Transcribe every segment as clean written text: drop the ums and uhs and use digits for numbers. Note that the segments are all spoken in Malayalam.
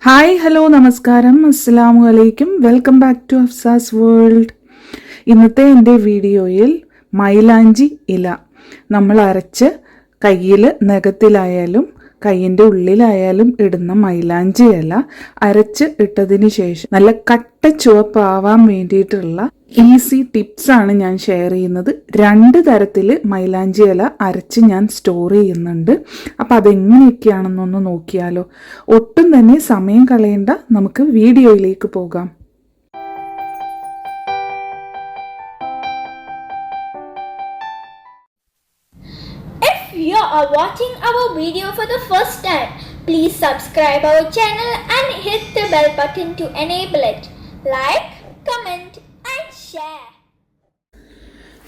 ഹായ് ഹലോ നമസ്കാരം അസ്സലാമു അലൈക്കും welcome back to Afsa's world. ഇന്നത്തെ എൻ്റെ വീഡിയോയിൽ മൈലാഞ്ചി ഇല നമ്മൾ അരച്ച് കയ്യിൽ നഖത്തിലായാലും കയ്യിൻ്റെ ഉള്ളിലായാലും ഇടുന്ന മൈലാഞ്ചി ഇല അരച്ച് ഇട്ടതിന് ശേഷം നല്ല കട്ട ചുവപ്പാവാൻ വേണ്ടിയിട്ടുള്ള ഈസി ടിപ്സ് ആണ് ഞാൻ ഷെയർ ചെയ്യുന്നത്. 2 തരത്തിൽ മൈലാഞ്ചി ഇല അരച്ച് ഞാൻ സ്റ്റോർ ചെയ്യുന്നുണ്ട്. അപ്പം അതെങ്ങനെയൊക്കെയാണെന്നൊന്ന് നോക്കിയാലോ. ഒട്ടും തന്നെ സമയം കളയേണ്ട, നമുക്ക് വീഡിയോയിലേക്ക് പോകാം. If you are watching our video for the first time, please subscribe our channel and hit the bell button to enable it. Like, comment and share.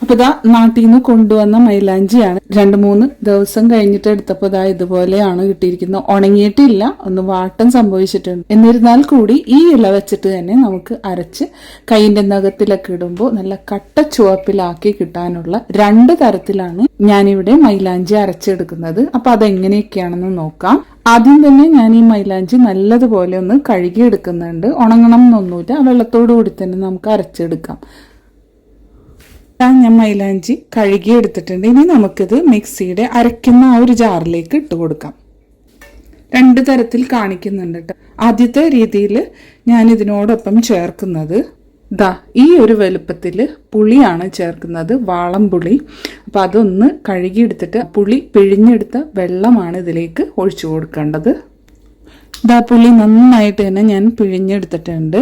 അപ്പോൾ ഇതാ നാട്ടിൽ നിന്ന് കൊണ്ടുവന്ന മൈലാഞ്ചിയാണ്. 2-3 ദിവസം കഴിഞ്ഞിട്ട് എടുത്തപ്പോൾ ഇതാ ഇതുപോലെയാണ് കിട്ടിയിരിക്കുന്നത്. ഉണങ്ങിയിട്ടില്ല, ഒന്ന് വാട്ടം സംഭവിച്ചിട്ടുണ്ട്. എന്നിരുന്നാൽ കൂടി ഈ ഇല വെച്ചിട്ട് തന്നെ നമുക്ക് അരച്ച് കൈയിന്റെ നഖത്തിലൊക്കെ ഇടുമ്പോൾ നല്ല കട്ട ചുവപ്പിലാക്കി കിട്ടാനുള്ള 2 തരത്തിലാണ് ഞാനിവിടെ മൈലാഞ്ചി അരച്ചെടുക്കുന്നത്. അപ്പൊ അതെങ്ങനെയൊക്കെയാണെന്ന് നോക്കാം. ആദ്യം തന്നെ ഞാൻ ഈ മൈലാഞ്ചി നല്ലതുപോലെ ഒന്ന് കഴുകിയെടുക്കുന്നുണ്ട്. ഉണങ്ങണം എന്നൊന്നുമില്ല, വെള്ളത്തോടു കൂടി തന്നെ നമുക്ക് അരച്ചെടുക്കാം. ഞാൻ മൈലാഞ്ചി കഴുകി എടുത്തിട്ടുണ്ട്. ഇനി നമുക്കിത് മിക്സിയുടെ അരയ്ക്കുന്ന ആ ഒരു ജാറിലേക്ക് ഇട്ട് കൊടുക്കാം. 2 തരത്തിൽ കാണിക്കുന്നുണ്ട് കേട്ടോ. ആദ്യത്തെ രീതിയിൽ ഞാൻ ഇതിനോടൊപ്പം ചേർക്കുന്നത് ഈ ഒരു വലുപ്പത്തിൽ പുളിയാണ് ചേർക്കുന്നത്, വാളംപുളി. അപ്പം അതൊന്ന് കഴുകിയെടുത്തിട്ട് പുളി പിഴിഞ്ഞെടുത്ത വെള്ളമാണ് ഇതിലേക്ക് ഒഴിച്ചു കൊടുക്കേണ്ടത്. പുളി നന്നായിട്ട് തന്നെ ഞാൻ പിഴിഞ്ഞെടുത്തിട്ടുണ്ട്.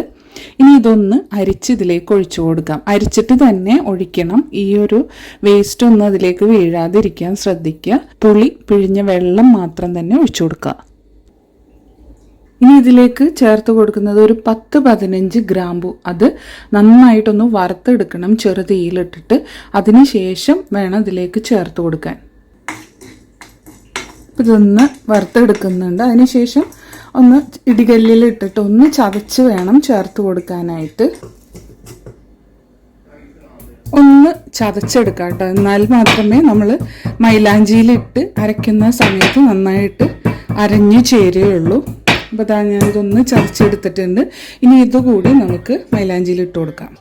ഇനി ഇതൊന്ന് അരിച്ച് ഇതിലേക്ക് ഒഴിച്ചു കൊടുക്കാം. അരിച്ചിട്ട് തന്നെ ഒഴിക്കണം. ഈ ഒരു വേസ്റ്റ് ഒന്നും അതിലേക്ക് വീഴാതിരിക്കാൻ ശ്രദ്ധിക്കുക. പുളി പിഴിഞ്ഞ വെള്ളം മാത്രം തന്നെ ഒഴിച്ചു കൊടുക്കുക. ഇനി ഇതിലേക്ക് ചേർത്ത് കൊടുക്കുന്നത് ഒരു 10-15 ഗ്രാമ്പു. അത് നന്നായിട്ടൊന്ന് വറുത്തെടുക്കണം ചെറുതീയിലിട്ടിട്ട്. അതിനുശേഷം വേണം ഇതിലേക്ക് ചേർത്ത് കൊടുക്കാൻ. ഇതൊന്ന് വറുത്തെടുക്കുന്നുണ്ട്. അതിനുശേഷം ഒന്ന് ഇടികല്ലിൽ ഇട്ടിട്ട് ഒന്ന് ചതച്ച് വേണം ചേർത്ത് കൊടുക്കാനായിട്ട്. ഒന്ന് ചതച്ചെടുക്കാം കേട്ടോ, എന്നാൽ മാത്രമേ നമ്മൾ മൈലാഞ്ചിയിലിട്ട് അരയ്ക്കുന്ന സമയത്ത് നന്നായിട്ട് അരഞ്ഞു ചേരുകയുള്ളൂ. അപ്പോൾ ഞാനിതൊന്ന് ചതച്ചെടുത്തിട്ടുണ്ട്. ഇനി ഇതുകൂടി നമുക്ക് മൈലാഞ്ചിയിൽ ഇട്ട് കൊടുക്കാം.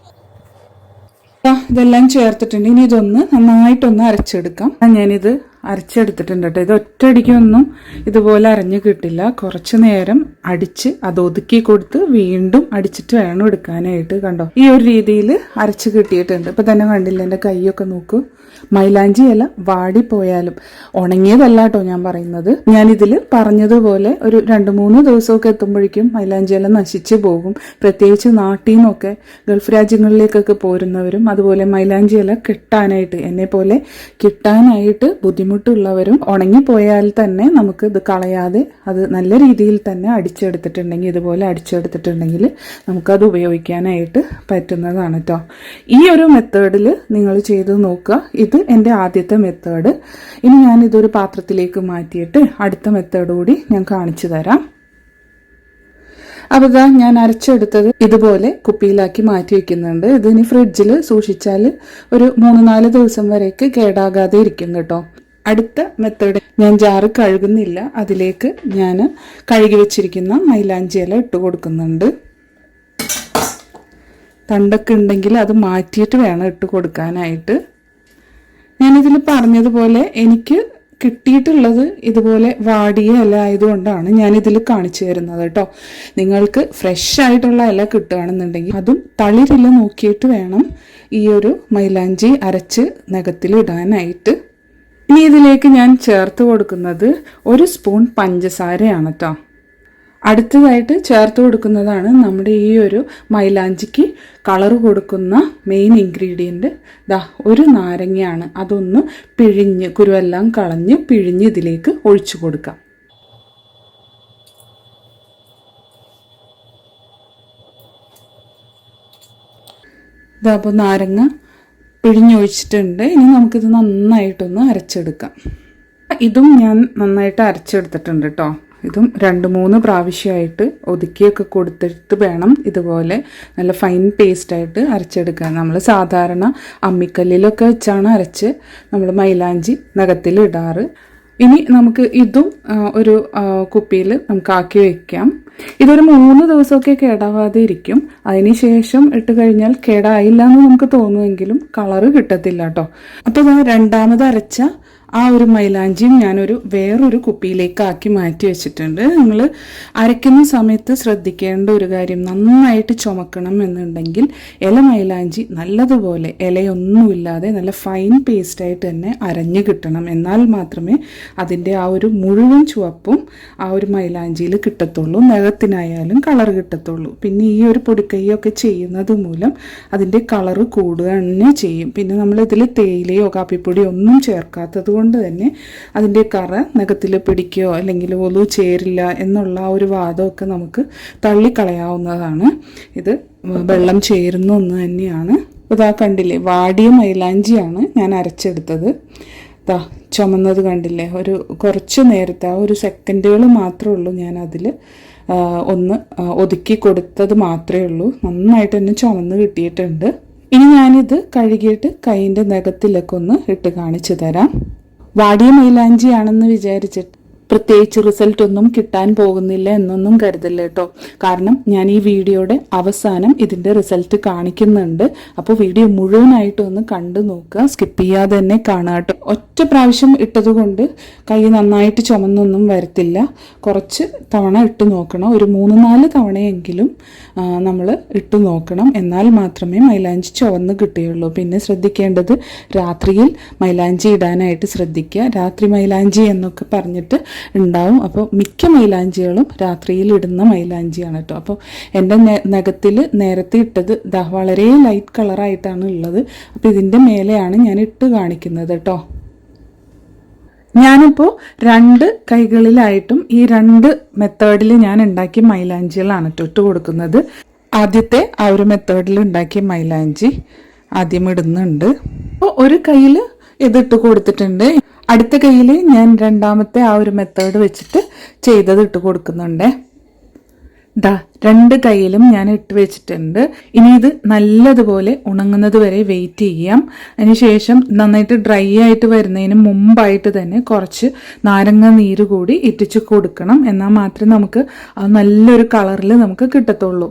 ഇതെല്ലാം ചേർത്തിട്ടുണ്ട്. ഇനി ഇതൊന്ന് നന്നായിട്ടൊന്ന് അരച്ചെടുക്കാം. ഞാനിത് അരച്ചെടുത്തിട്ടുണ്ട് കേട്ടോ. ഇത് ഒറ്റയടിക്കൊന്നും ഇതുപോലെ അരഞ്ഞു കിട്ടില്ല. കുറച്ചു നേരം അടിച്ച് അത് ഒതുക്കി കൊടുത്ത് വീണ്ടും അടിച്ചിട്ട് വേണം എടുക്കാനായിട്ട്. കണ്ടോ, ഈ ഒരു രീതിയിൽ അരച്ച് കിട്ടിയിട്ടുണ്ട്. ഇപ്പം തന്നെ കണ്ടില്ല, എൻ്റെ കൈയൊക്കെ നോക്കൂ. മൈലാഞ്ചി ഇല വാടിപ്പോയാലും, ഉണങ്ങിയതല്ല കേട്ടോ ഞാൻ പറയുന്നത്, ഞാനിതിൽ പറഞ്ഞതുപോലെ ഒരു 2-3 ദിവസമൊക്കെ എത്തുമ്പോഴേക്കും മൈലാഞ്ചി ഇല നശിച്ചു പോകും. പ്രത്യേകിച്ച് നാട്ടിൽ നിന്നൊക്കെ ഗൾഫ് രാജ്യങ്ങളിലേക്കൊക്കെ പോരുന്നവരും അതുപോലെ മൈലാഞ്ചി ഇല കിട്ടാനായിട്ട്, എന്നെ പോലെ കിട്ടാനായിട്ട് ബുദ്ധിമുട്ടുള്ളവരും, ഉണങ്ങിപ്പോയാൽ തന്നെ നമുക്ക് ഇത് കളയാതെ അത് നല്ല രീതിയിൽ തന്നെ അടിച്ചെടുത്തിട്ടുണ്ടെങ്കിൽ, ഇതുപോലെ അടിച്ചെടുത്തിട്ടുണ്ടെങ്കിൽ നമുക്കത് ഉപയോഗിക്കാനായിട്ട് പറ്റുന്നതാണ് കേട്ടോ. ഈ ഒരു മെത്തേഡിൽ നിങ്ങൾ ചെയ്ത് നോക്കുക. ഇത് എൻ്റെ ആദ്യത്തെ മെത്തേഡ്. ഇനി ഞാൻ ഇതൊരു പാത്രത്തിലേക്ക് മാറ്റിയിട്ട് അടുത്ത മെത്തേഡ് കൂടി ഞാൻ കാണിച്ചു തരാം. അപ്പോൾ ഞാൻ അരച്ചെടുത്തത് ഇതുപോലെ കുപ്പിയിലാക്കി മാറ്റി വെക്കുന്നുണ്ട്. ഇതിന് ഫ്രിഡ്ജിൽ സൂക്ഷിച്ചാൽ ഒരു 3-4 ദിവസം വരെയൊക്കെ കേടാകാതെ ഇരിക്കും കേട്ടോ. അടുത്ത മെത്തേഡ്, ഞാൻ ജാറ് കഴുകുന്നില്ല, അതിലേക്ക് ഞാൻ കഴുകി വെച്ചിരിക്കുന്ന മൈലാഞ്ചി ഇല ഇട്ട് കൊടുക്കുന്നുണ്ട്. തണ്ടൊക്കെ ഉണ്ടെങ്കിൽ അത് മാറ്റിയിട്ട് വേണം ഇട്ട് കൊടുക്കാനായിട്ട്. ഞാനിതിൽ പറഞ്ഞതുപോലെ എനിക്ക് കിട്ടിയിട്ടുള്ളത് ഇതുപോലെ വാടിയ ഇല ആയതുകൊണ്ടാണ് ഞാനിതിൽ കാണിച്ചു തരുന്നത് കേട്ടോ. നിങ്ങൾക്ക് ഫ്രഷ് ആയിട്ടുള്ള ഇല കിട്ടുകയാണെന്നുണ്ടെങ്കിൽ അതും തളിരില നോക്കിയിട്ട് വേണം ഈ ഒരു മൈലാഞ്ചി അരച്ച് നഖത്തിൽ ഇടാനായിട്ട്. ഇനി ഇതിലേക്ക് ഞാൻ ചേർത്ത് കൊടുക്കുന്നത് 1 സ്പൂൺ പഞ്ചസാരയാണ് കേട്ടോ. അടുത്തതായിട്ട് ചേർത്ത് കൊടുക്കുന്നതാണ് നമ്മുടെ ഈ ഒരു മൈലാഞ്ചിക്ക് കളർ കൊടുക്കുന്ന മെയിൻ ഇൻഗ്രീഡിയൻറ്റ്. 1 നാരങ്ങയാണ്. അതൊന്ന് പിഴിഞ്ഞ്, കുരുവെല്ലാം കളഞ്ഞ് പിഴിഞ്ഞ് ഇതിലേക്ക് ഒഴിച്ചു കൊടുക്കാം. അപ്പോൾ നാരങ്ങ പിഴിഞ്ഞൊഴിച്ചിട്ടുണ്ട്. ഇനി നമുക്കിത് നന്നായിട്ടൊന്ന് അരച്ചെടുക്കാം. ഇതും ഞാൻ നന്നായിട്ട് അരച്ചെടുത്തിട്ടുണ്ട് കേട്ടോ. ഇതും 2-3 പ്രാവശ്യമായിട്ട് ഒതുക്കിയൊക്കെ കൊടുത്തിട്ട് വേണം ഇതുപോലെ നല്ല ഫൈൻ പേസ്റ്റായിട്ട് അരച്ചെടുക്കാൻ. നമ്മൾ സാധാരണ അമ്മിക്കല്ലിലൊക്കെ വെച്ചാണ് അരച്ച് നമ്മൾ മൈലാഞ്ചി നഖത്തിൽ ഇടാറ്. ഇനി നമുക്ക് ഇതും ഒരു കുപ്പിയിൽ നമുക്ക് ആക്കി വെക്കാം. ഇതൊരു 3 ദിവസമൊക്കെ കേടാവാതെ ഇരിക്കും. അതിന് ശേഷം ഇട്ട് കഴിഞ്ഞാൽ കേടായില്ല എന്ന് നമുക്ക് തോന്നുമെങ്കിലും കളറ് കിട്ടത്തില്ല കേട്ടോ. അപ്പോൾ രണ്ടാമത് അരച്ച ആ ഒരു മൈലാഞ്ചിയും ഞാനൊരു വേറൊരു കുപ്പിയിലേക്ക് ആക്കി മാറ്റി വെച്ചിട്ടുണ്ട്. നിങ്ങൾ അരയ്ക്കുന്ന സമയത്ത് ശ്രദ്ധിക്കേണ്ട ഒരു കാര്യം, നന്നായിട്ട് ചുമക്കണം എന്നുണ്ടെങ്കിൽ ഇല മൈലാഞ്ചി നല്ലതുപോലെ ഇലയൊന്നുമില്ലാതെ നല്ല ഫൈൻ പേസ്റ്റായിട്ട് തന്നെ അരഞ്ഞ് കിട്ടണം. എന്നാൽ മാത്രമേ അതിൻ്റെ ആ ഒരു മുഴുവൻ ചുവപ്പും ആ ഒരു മൈലാഞ്ചിയിൽ കിട്ടത്തുള്ളൂ. നഖത്തിനായാലും കളർ കിട്ടത്തുള്ളൂ. പിന്നെ ഈ ഒരു പൊടിക്കൈയൊക്കെ ചെയ്യുന്നത് മൂലം അതിൻ്റെ കളറ് കൂടുക തന്നെ ചെയ്യും. പിന്നെ നമ്മളിതിൽ തേയിലയോ കാപ്പിപ്പൊടിയോ ഒന്നും ചേർക്കാത്തത് കൊണ്ട് തന്നെ അതിൻ്റെ കറ നഖത്തിൽ പിടിക്കുകയോ അല്ലെങ്കിൽ ഒലു ചേരില്ല എന്നുള്ള ആ ഒരു വാദമൊക്കെ നമുക്ക് തള്ളിക്കളയാവുന്നതാണ്. ഇത് വെള്ളം ചേരുന്ന ഒന്ന് തന്നെയാണ്. ഇതാ കണ്ടില്ലേ, വാടിയ മൈലാഞ്ചിയാണ് ഞാൻ അരച്ചെടുത്തത്. ഇതാ ചുമന്നത് കണ്ടില്ലേ, ഒരു കുറച്ച് നേരത്തെ ആ ഒരു സെക്കൻഡുകൾ മാത്രമേ ഉള്ളൂ ഞാൻ അതിൽ ഒന്ന് ഒതുക്കി കൊടുത്തത് മാത്രമേ ഉള്ളൂ. നന്നായിട്ട് തന്നെ ചുമന്ന് കിട്ടിയിട്ടുണ്ട്. ഇനി ഞാനിത് കഴുകിയിട്ട് കൈയിൻ്റെ നഖത്തിലൊക്കെ ഒന്ന് ഇട്ട് കാണിച്ചു തരാം. വാടിയ മൈലാഞ്ചിയാണെന്ന് വിചാരിച്ചിട്ട് പ്രത്യേകിച്ച് റിസൾട്ട് ഒന്നും കിട്ടാൻ പോകുന്നില്ല എന്നൊന്നും കരുതല്ല കേട്ടോ. കാരണം ഞാൻ ഈ വീഡിയോയുടെ അവസാനം ഇതിൻ്റെ റിസൾട്ട് കാണിക്കുന്നുണ്ട്. അപ്പോൾ വീഡിയോ മുഴുവനായിട്ടൊന്ന് കണ്ടു നോക്കുക, സ്കിപ്പ് ചെയ്യാതെ തന്നെ കാണുക കേട്ടോ. ഒറ്റ പ്രാവശ്യം ഇട്ടതുകൊണ്ട് കൈ നന്നായിട്ട് ചുമന്നൊന്നും വരത്തില്ല. കുറച്ച് തവണ ഇട്ട് നോക്കണം. ഒരു 3-4 തവണയെങ്കിലും നമ്മൾ ഇട്ട് നോക്കണം. എന്നാൽ മാത്രമേ മൈലാഞ്ചി ചുവന്ന് കിട്ടുകയുള്ളൂ. പിന്നെ ശ്രദ്ധിക്കേണ്ടത്, രാത്രിയിൽ മൈലാഞ്ചി ഇടാനായിട്ട് ശ്രദ്ധിക്കുക. രാത്രി മൈലാഞ്ചി എന്നൊക്കെ പറഞ്ഞിട്ട് ഉണ്ടാവും. അപ്പോൾ മിക്ക മൈലാഞ്ചികളും രാത്രിയിൽ ഇടുന്ന മൈലാഞ്ചിയാണ് കേട്ടോ. അപ്പോൾ എൻ്റെ നഖത്തിൽ നേരത്തെ ഇട്ടത് വളരെ ലൈറ്റ് കളറായിട്ടാണ് ഉള്ളത്. അപ്പോൾ ഇതിൻ്റെ മേലെയാണ് ഞാൻ ഇട്ട് കാണിക്കുന്നത് കേട്ടോ. ഞാനിപ്പോൾ 2 കൈകളിലായിട്ടും ഈ 2 മെത്തേഡിൽ ഞാൻ ഉണ്ടാക്കിയ മൈലാഞ്ചികളാണ് ഇട്ട് കൊടുക്കുന്നത്. ആദ്യത്തെ ആ ഒരു മെത്തേഡിൽ ഉണ്ടാക്കിയ മൈലാഞ്ചി ആദ്യം ഇടുന്നുണ്ട്. അപ്പോൾ ഒരു കയ്യിൽ ഇതിട്ട് കൊടുത്തിട്ടുണ്ട്. അടുത്ത കയ്യിൽ ഞാൻ രണ്ടാമത്തെ ആ ഒരു മെത്തേഡ് വെച്ചിട്ട് ചെയ്തത് ഇട്ട് കൊടുക്കുന്നുണ്ട്. 2 കൈയിലും ഞാൻ ഇട്ട് വെച്ചിട്ടുണ്ട്. ഇനി ഇത് നല്ലതുപോലെ ഉണങ്ങുന്നത് വരെ വെയിറ്റ് ചെയ്യാം. അതിനുശേഷം നന്നായിട്ട് ഡ്രൈ ആയിട്ട് വരുന്നതിന് മുമ്പായിട്ട് തന്നെ കുറച്ച് നാരങ്ങ നീര് കൂടി ഇറ്റിച്ച് കൊടുക്കണം. എന്നാൽ മാത്രമേ നമുക്ക് അത് നല്ലൊരു കളറിൽ നമുക്ക് കിട്ടത്തുള്ളൂ.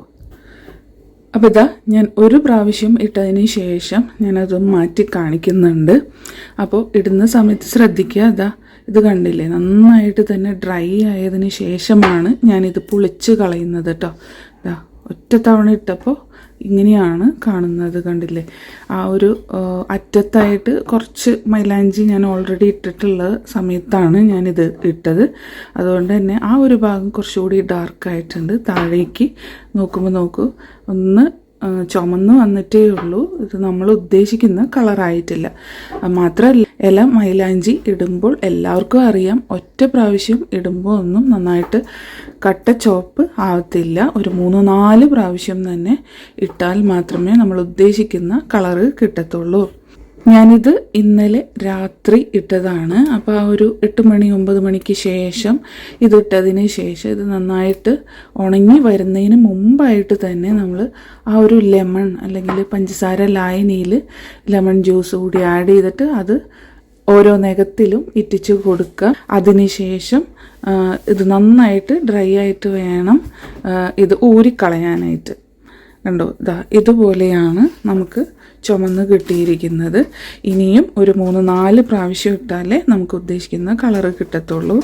അപ്പോൾ ഞാൻ ഒരു പ്രാവശ്യം ഇട്ടതിന് ശേഷം ഞാനത് മാറ്റി കാണിക്കുന്നുണ്ട്. അപ്പോൾ ഇടുന്ന സമയത്ത് ശ്രദ്ധിക്കുക. ഇത് കണ്ടില്ലേ, നന്നായിട്ട് തന്നെ ഡ്രൈ ആയതിന് ശേഷമാണ് ഞാനിത് പൊളിച്ച് കളയുന്നത് കേട്ടോ. ഒറ്റ തവണ ഇട്ടപ്പോൾ ഇങ്ങനെയാണ് കാണുന്നത്, കണ്ടില്ലേ. ആ ഒരു അറ്റത്തായിട്ട് കുറച്ച് മൈലാഞ്ചി ഞാൻ ഓൾറെഡി ഇട്ടിട്ടുള്ള സമയത്താണ് ഞാനിത് ഇട്ടത്. അതുകൊണ്ട് തന്നെ ആ ഒരു ഭാഗം കുറച്ചുകൂടി ഡാർക്കായിട്ടുണ്ട്. താഴേക്ക് നോക്കൂ, ഒന്ന് ചുമന്ന് വന്നിട്ടേ ഉള്ളൂ. ഇത് നമ്മൾ ഉദ്ദേശിക്കുന്ന കളറായിട്ടില്ല. മാത്രമല്ല, ഇല മൈലാഞ്ചി ഇടുമ്പോൾ എല്ലാവർക്കും അറിയാം, ഒറ്റ പ്രാവശ്യം ഇടുമ്പോൾ ഒന്നും നന്നായിട്ട് കട്ട ചുവപ്പ് ആവത്തില്ല. ഒരു 3-4 പ്രാവശ്യം തന്നെ ഇട്ടാൽ മാത്രമേ നമ്മൾ ഉദ്ദേശിക്കുന്ന കളറ് കിട്ടത്തുള്ളൂ. ഞാനിത് ഇന്നലെ രാത്രി ഇട്ടതാണ്. അപ്പോൾ ആ ഒരു 8 മണി 9 മണിക്ക് ശേഷം ഇതിട്ടതിന് ശേഷം ഇത് നന്നായിട്ട് ഉണങ്ങി വരുന്നതിന് മുമ്പായിട്ട് തന്നെ നമ്മൾ ആ ഒരു ലെമൺ അല്ലെങ്കിൽ പഞ്ചസാര ലായനിയിൽ ലെമൺ ജ്യൂസ് കൂടി ആഡ് ചെയ്തിട്ട് അത് ഓരോ നഖത്തിലും ഇറ്റിച്ച് കൊടുക്കുക. അതിനുശേഷം ഇത് നന്നായിട്ട് ഡ്രൈ ആയിട്ട് വേണം ഇത് ഊരിക്കളയാനായിട്ട്. കണ്ടോ, ഇതുപോലെയാണ് നമുക്ക് ചുമന്ന് കിട്ടിയിരിക്കുന്നത്. ഇനിയും ഒരു 3-4 പ്രാവശ്യം ഇട്ടാലേ നമുക്ക് ഉദ്ദേശിക്കുന്ന കളറ് കിട്ടത്തുള്ളൂ.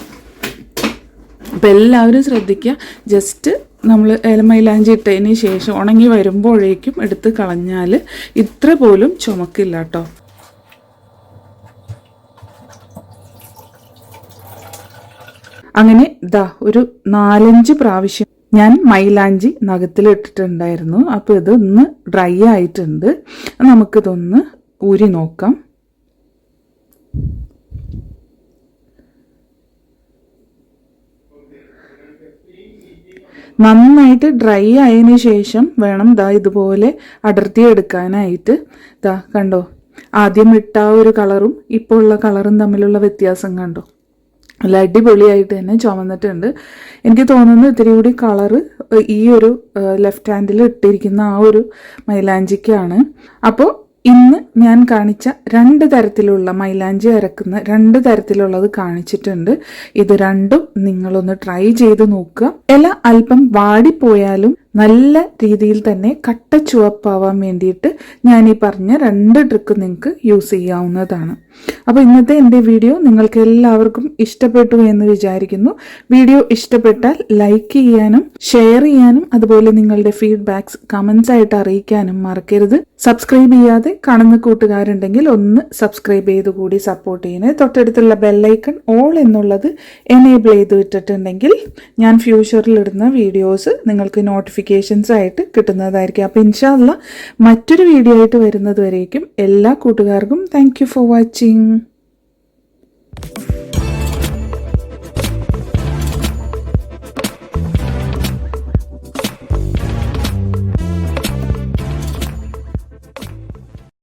അപ്പോൾ എല്ലാവരും ശ്രദ്ധിക്കുക. ജസ്റ്റ് നമ്മൾ മൈലാഞ്ചി ഇട്ടതിന് ശേഷം ഉണങ്ങി വരുമ്പോഴേക്കും എടുത്ത് കളഞ്ഞാൽ ഇത്ര പോലും ചുമക്കില്ല കേട്ടോ. അങ്ങനെ ഒരു 4-5 പ്രാവശ്യം ഞാൻ മൈലാഞ്ചി നഖത്തിലിട്ടിട്ടുണ്ടായിരുന്നു. അപ്പോൾ ഇതൊന്ന് ഡ്രൈ ആയിട്ടുണ്ട്. നമുക്കിതൊന്ന് ഊരി നോക്കാം. നന്നായിട്ട് ഡ്രൈ ആയതിനു ശേഷം വേണം ഇതുപോലെ അടർത്തി എടുക്കാനായിട്ട്. കണ്ടോ, ആദ്യം ഇട്ട ഒരു കളറും ഇപ്പോൾ ഉള്ള കളറും തമ്മിലുള്ള വ്യത്യാസം കണ്ടോ. നല്ല അടിപൊളിയായിട്ട് തന്നെ ചുമന്നിട്ടുണ്ട്. എനിക്ക് തോന്നുന്നു ഇത്തിരി കൂടി കളറ് ഈ ഒരു ലെഫ്റ്റ് ഹാൻഡിൽ ഇട്ടിരിക്കുന്ന ആ ഒരു മൈലാഞ്ചിക്കാണ്. അപ്പോൾ ഇന്ന് ഞാൻ കാണിച്ച 2 തരത്തിലുള്ള മൈലാഞ്ചി അരക്കുന്ന 2 തരത്തിലുള്ളത് കാണിച്ചിട്ടുണ്ട്. ഇത് രണ്ടും നിങ്ങളൊന്ന് ട്രൈ ചെയ്ത് നോക്കുക. ഇല അല്പം വാടിപ്പോയാലും നല്ല രീതിയിൽ തന്നെ കട്ട ചുവപ്പാവാൻ വേണ്ടിയിട്ട് ഞാൻ ഈ പറഞ്ഞ 2 ട്രിക്ക് നിങ്ങൾക്ക് യൂസ് ചെയ്യാവുന്നതാണ്. അപ്പോൾ ഇന്നത്തെ എൻ്റെ വീഡിയോ നിങ്ങൾക്ക് എല്ലാവർക്കും ഇഷ്ടപ്പെട്ടു എന്ന് വിചാരിക്കുന്നു. വീഡിയോ ഇഷ്ടപ്പെട്ടാൽ ലൈക്ക് ചെയ്യാനും ഷെയർ ചെയ്യാനും അതുപോലെ നിങ്ങളുടെ ഫീഡ്ബാക്സ് കമൻസ് ആയിട്ട് അറിയിക്കാനും മറക്കരുത്. സബ്സ്ക്രൈബ് ചെയ്യാതെ കാണുന്ന കൂട്ടുകാരുണ്ടെങ്കിൽ ഒന്ന് സബ്സ്ക്രൈബ് ചെയ്ത് കൂടി സപ്പോർട്ട് ചെയ്യണേ. തൊട്ടടുത്തുള്ള ബെല്ലൈക്കൺ ഓൾ എന്നുള്ളത് എനേബിൾ ചെയ്ത് വിട്ടിട്ടുണ്ടെങ്കിൽ ഞാൻ ഫ്യൂച്ചറിൽ ഇടുന്ന വീഡിയോസ് നിങ്ങൾക്ക് നോട്ടിഫിക്കേഷൻസ് ആയിട്ട് കിട്ടുന്നതായിരിക്കും. അപ്പോൾ ഇൻഷാ അല്ലാ മറ്റൊരു വീഡിയോ ആയിട്ട് വരുന്നത് വരേക്കും എല്ലാ കൂട്ടുകാർക്കും താങ്ക് യു ഫോർ വാച്ചിങ്.